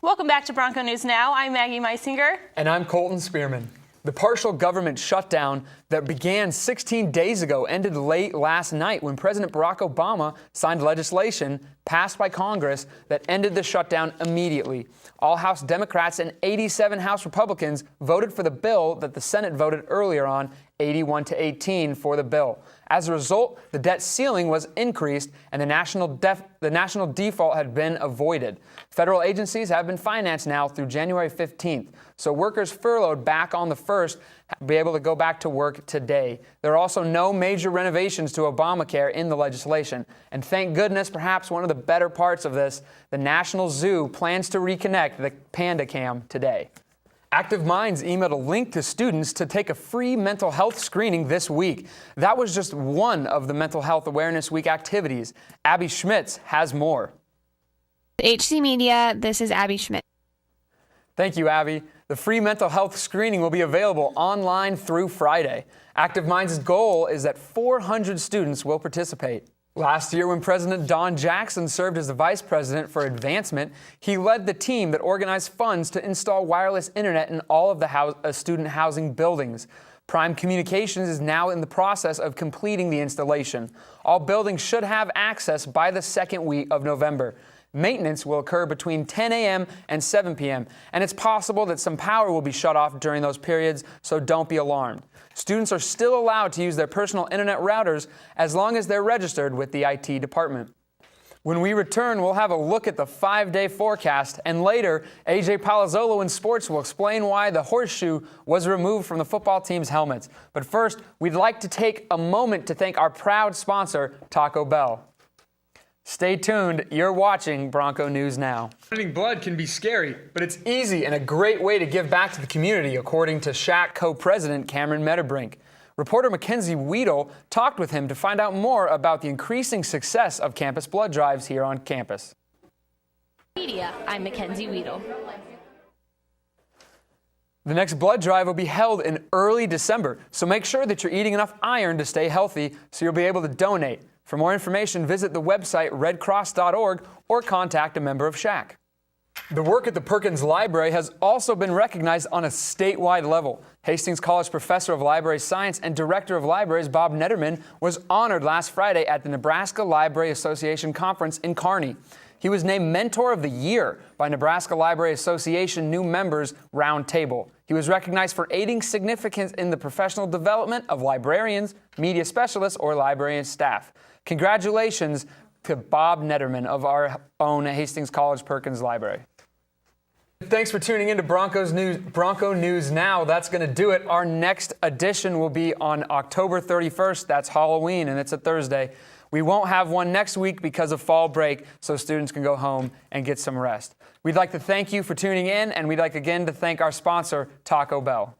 Welcome back to Bronco News Now. I'm Maggie Meisinger. And I'm Colton Spearman. The partial government shutdown that began 16 days ago ended late last night when President Barack Obama signed legislation passed by Congress that ended the shutdown immediately. All House Democrats and 87 House Republicans voted for the bill that the Senate voted earlier on, 81-18 for the bill. As a result, the debt ceiling was increased and the national default had been avoided. Federal agencies have been financed now through January 15th, so workers furloughed back on the 1st will be able to go back to work today. There are also no major renovations to Obamacare in the legislation. And thank goodness, perhaps one of the better parts of this, the National Zoo plans to reconnect the Panda Cam today. Active Minds emailed a link to students to take a free mental health screening this week. That was just one of the Mental Health Awareness Week activities. Abby Schmitz has more. HC Media, this is Abby Schmidt. Thank you, Abby. The free mental health screening will be available online through Friday. Active Minds' goal is that 400 students will participate. Last year, when President Don Jackson served as the vice president for advancement, he led the team that organized funds to install wireless internet in all of the student housing buildings. Prime Communications is now in the process of completing the installation. All buildings should have access by the second week of November. Maintenance will occur between 10 a.m. and 7 p.m., and it's possible that some power will be shut off during those periods, so don't be alarmed. Students are still allowed to use their personal internet routers as long as they're registered with the IT department. When we return, we'll have a look at the 5-day forecast, and later, AJ Palazzolo in sports will explain why the horseshoe was removed from the football team's helmets. But first, we'd like to take a moment to thank our proud sponsor, Taco Bell. Stay tuned. You're watching Bronco News Now. Donating blood can be scary, but it's easy and a great way to give back to the community, according to SHAC co-president Cameron Metterbrink. Reporter Mackenzie Weedle talked with him to find out more about the increasing success of campus blood drives here on campus. Media, I'm Mackenzie Weedle. The next blood drive will be held in early December, so make sure that you're eating enough iron to stay healthy so you'll be able to donate. For more information, visit the website redcross.org or contact a member of SHAC. The work at the Perkins Library has also been recognized on a statewide level. Hastings College Professor of Library Science and Director of Libraries Bob Netterman was honored last Friday at the Nebraska Library Association Conference in Kearney. He was named Mentor of the Year by Nebraska Library Association New Members Roundtable. He was recognized for aiding significance in the professional development of librarians, media specialists, or librarian staff. Congratulations to Bob Netterman of our own Hastings College Perkins Library. Thanks for tuning in to Bronco News Now. That's going to do it. Our next edition will be on October 31st. That's Halloween, and it's a Thursday. We won't have one next week because of fall break, so students can go home and get some rest. We'd like to thank you for tuning in, and we'd like again to thank our sponsor, Taco Bell.